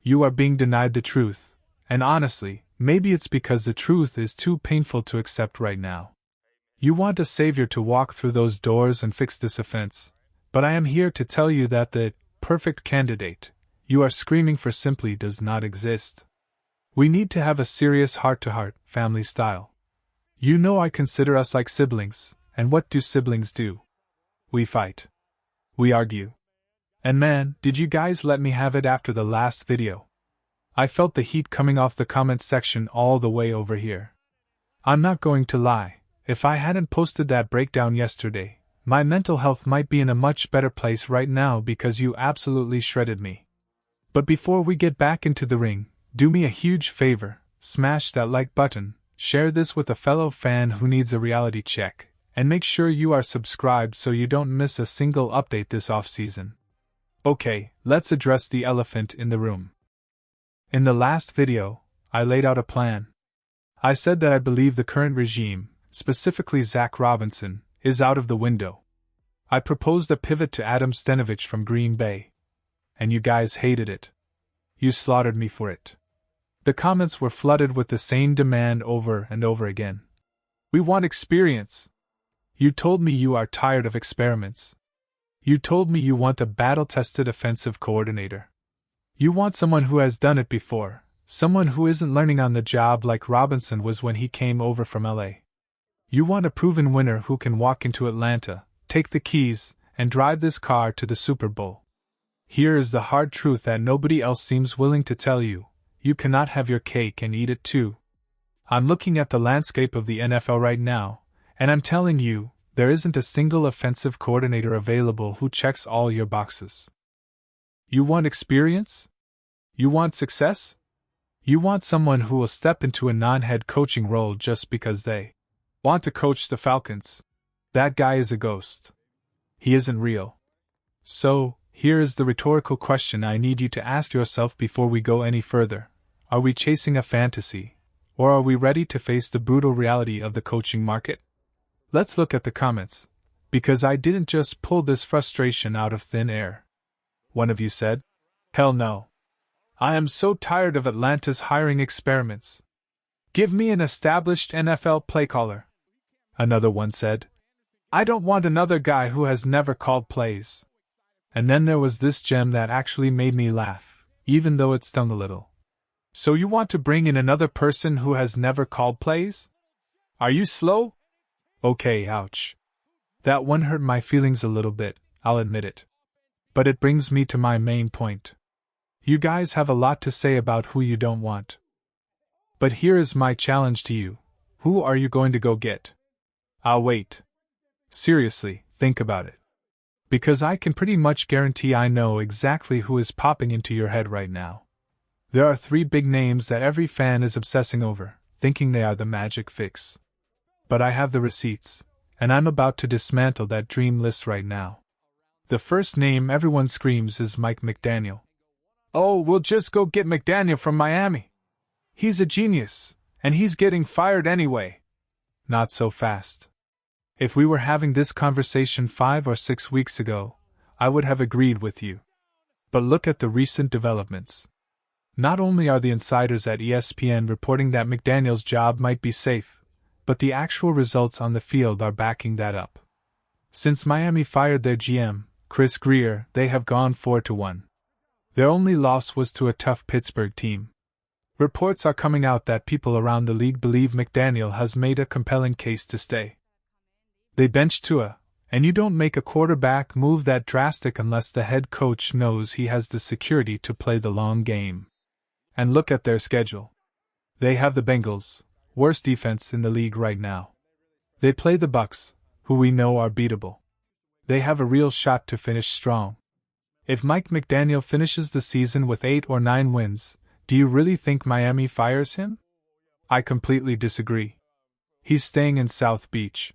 You are being denied the truth, and honestly, maybe it's because the truth is too painful to accept right now. You want a savior to walk through those doors and fix this offense, but I am here to tell you that the perfect candidate you are screaming for simply does not exist. We need to have a serious heart-to-heart, family style. You know I consider us like siblings, and what do siblings do? We fight. We argue. And man, did you guys let me have it after the last video. I felt the heat coming off the comments section all the way over here. I'm not going to lie, if I hadn't posted that breakdown yesterday, my mental health might be in a much better place right now because you absolutely shredded me. But before we get back into the ring, do me a huge favor, smash that like button, share this with a fellow fan who needs a reality check, and make sure you are subscribed so you don't miss a single update this off-season. Okay, let's address the elephant in the room. In the last video, I laid out a plan. I said that I believe the current regime, specifically Zach Robinson, is out of the window. I proposed a pivot to Adam Stenavich from Green Bay. And you guys hated it. You slaughtered me for it. The comments were flooded with the same demand over and over again. We want experience. You told me you are tired of experiments. You told me you want a battle-tested offensive coordinator. You want someone who has done it before, someone who isn't learning on the job like Robinson was when he came over from LA. You want a proven winner who can walk into Atlanta, take the keys, and drive this car to the Super Bowl. Here is the hard truth that nobody else seems willing to tell you. You cannot have your cake and eat it too. I'm looking at the landscape of the NFL right now, and I'm telling you, there isn't a single offensive coordinator available who checks all your boxes. You want experience? You want success? You want someone who will step into a non-head coaching role just because they want to coach the Falcons. That guy is a ghost. He isn't real. So, here is the rhetorical question I need you to ask yourself before we go any further. Are we chasing a fantasy, or are we ready to face the brutal reality of the coaching market? Let's look at the comments, because I didn't just pull this frustration out of thin air. One of you said, "Hell no. I am so tired of Atlanta's hiring experiments. Give me an established NFL play caller." Another one said, "I don't want another guy who has never called plays." And then there was this gem that actually made me laugh, even though it stung a little. "So you want to bring in another person who has never called plays? Are you slow?" Okay, ouch. That one hurt my feelings a little bit, I'll admit it. But it brings me to my main point. You guys have a lot to say about who you don't want. But here is my challenge to you. Who are you going to go get? I'll wait. Seriously, think about it. Because I can pretty much guarantee I know exactly who is popping into your head right now. There are 3 big names that every fan is obsessing over, thinking they are the magic fix. But I have the receipts, and I'm about to dismantle that dream list right now. The first name everyone screams is Mike McDaniel. Oh, we'll just go get McDaniel from Miami. He's a genius, and he's getting fired anyway. Not so fast. If we were having this conversation 5 or 6 weeks ago, I would have agreed with you. But look at the recent developments. Not only are the insiders at ESPN reporting that McDaniel's job might be safe, but the actual results on the field are backing that up. Since Miami fired their GM, Chris Greer, they have gone 4-1. Their only loss was to a tough Pittsburgh team. Reports are coming out that people around the league believe McDaniel has made a compelling case to stay. They benched Tua, and you don't make a quarterback move that drastic unless the head coach knows he has the security to play the long game. And look at their schedule. They have the Bengals, worst defense in the league right now. They play the Bucs, who we know are beatable. They have a real shot to finish strong. If Mike McDaniel finishes the season with 8 or 9 wins, do you really think Miami fires him? I completely disagree. He's staying in South Beach.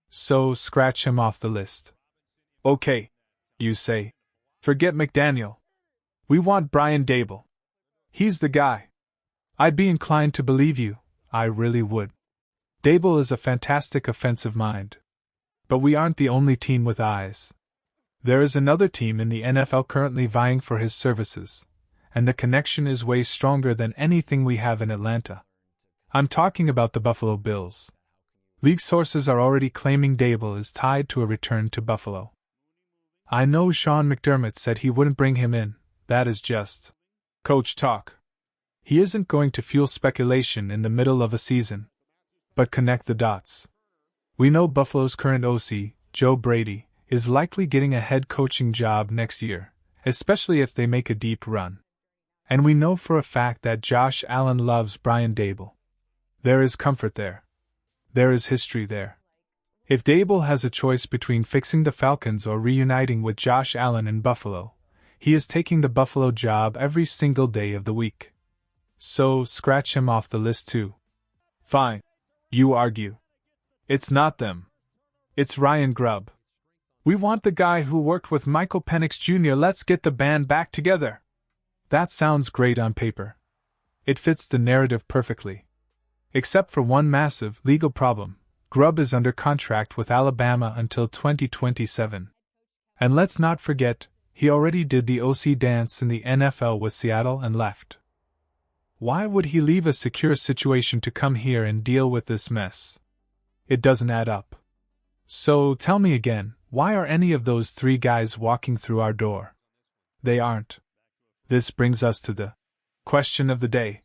So scratch him off the list. Okay, you say. Forget McDaniel. We want Brian Daboll. He's the guy. I'd be inclined to believe you, I really would. Daboll is a fantastic offensive mind. But we aren't the only team with eyes. There is another team in the NFL currently vying for his services, and the connection is way stronger than anything we have in Atlanta. I'm talking about the Buffalo Bills. League sources are already claiming Daboll is tied to a return to Buffalo. I know Sean McDermott said he wouldn't bring him in, that is just coach talk. He isn't going to fuel speculation in the middle of a season. But connect the dots. We know Buffalo's current OC, Joe Brady, is likely getting a head coaching job next year, especially if they make a deep run. And we know for a fact that Josh Allen loves Brian Daboll. There is comfort there. There is history there. If Daboll has a choice between fixing the Falcons or reuniting with Josh Allen in Buffalo, he is taking the Buffalo job every single day of the week. So, scratch him off the list too. Fine. You argue. It's not them. It's Ryan Grubb. We want the guy who worked with Michael Penix Jr. Let's get the band back together. That sounds great on paper. It fits the narrative perfectly. Except for one massive legal problem. Grubb is under contract with Alabama until 2027. And let's not forget, he already did the OC dance in the NFL with Seattle and left. Why would he leave a secure situation to come here and deal with this mess? It doesn't add up. So tell me again, why are any of those three guys walking through our door? They aren't. This brings us to the question of the day.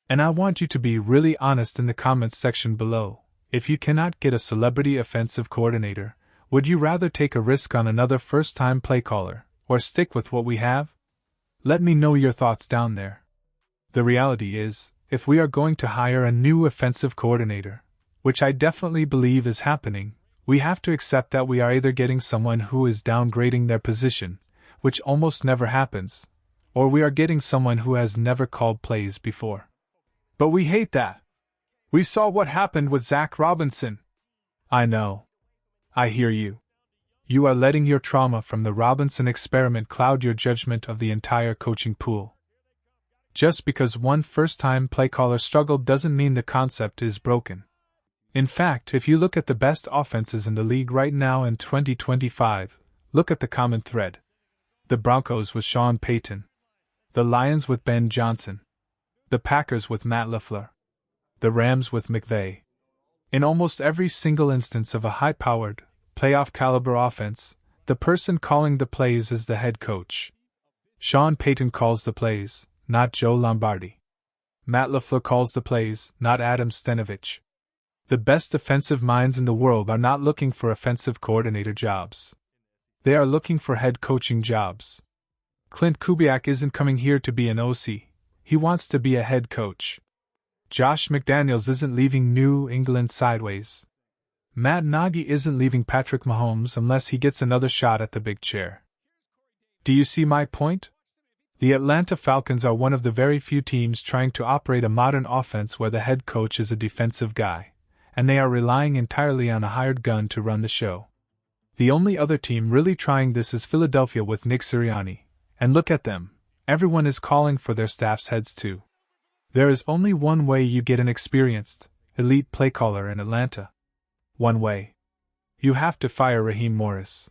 And I want you to be really honest in the comments section below. If you cannot get a celebrity offensive coordinator, would you rather take a risk on another first-time play caller, or stick with what we have? Let me know your thoughts down there. The reality is, if we are going to hire a new offensive coordinator, which I definitely believe is happening, we have to accept that we are either getting someone who is downgrading their position, which almost never happens, or we are getting someone who has never called plays before. But we hate that. We saw what happened with Zach Robinson. I know. I hear you. You are letting your trauma from the Robinson experiment cloud your judgment of the entire coaching pool. Just because one first-time play caller struggled doesn't mean the concept is broken. In fact, if you look at the best offenses in the league right now in 2025, look at the common thread. The Broncos with Sean Payton. The Lions with Ben Johnson. The Packers with Matt LaFleur. The Rams with McVay. In almost every single instance of a high-powered, playoff-caliber offense, the person calling the plays is the head coach. Sean Payton calls the plays, not Joe Lombardi. Matt LaFleur calls the plays, not Adam Stenavich. The best offensive minds in the world are not looking for offensive coordinator jobs. They are looking for head coaching jobs. Clint Kubiak isn't coming here to be an OC, he wants to be a head coach. Josh McDaniels isn't leaving New England sideways. Matt Nagy isn't leaving Patrick Mahomes unless he gets another shot at the big chair. Do you see my point? The Atlanta Falcons are one of the very few teams trying to operate a modern offense where the head coach is a defensive guy, and they are relying entirely on a hired gun to run the show. The only other team really trying this is Philadelphia with Nick Sirianni, and look at them, everyone is calling for their staff's heads too. There is only one way you get an experienced, elite play caller in Atlanta. One way. You have to fire Raheem Morris.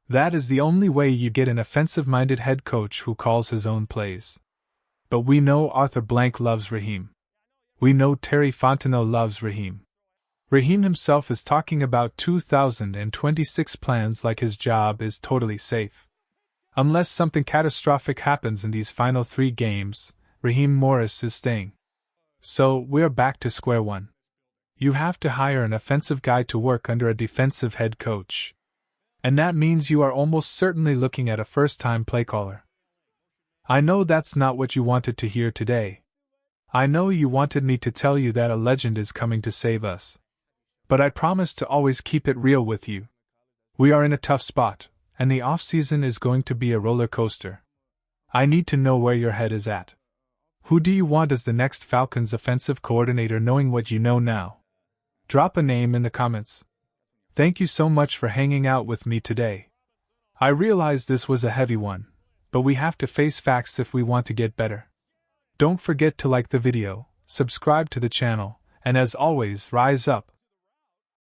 That is the only way you get an offensive-minded head coach who calls his own plays. But we know Arthur Blank loves Raheem. We know Terry Fontenot loves Raheem. Raheem himself is talking about 2026 plans like his job is totally safe. Unless something catastrophic happens in these final 3 games, Raheem Morris is staying. So, we're back to square one. You have to hire an offensive guy to work under a defensive head coach. And that means you are almost certainly looking at a first-time play caller. I know that's not what you wanted to hear today. I know you wanted me to tell you that a legend is coming to save us. But I promise to always keep it real with you. We are in a tough spot, and the off-season is going to be a roller coaster. I need to know where your head is at. Who do you want as the next Falcons offensive coordinator knowing what you know now? Drop a name in the comments. Thank you so much for hanging out with me today. I realize this was a heavy one, but we have to face facts if we want to get better. Don't forget to like the video, subscribe to the channel, and as always, rise up,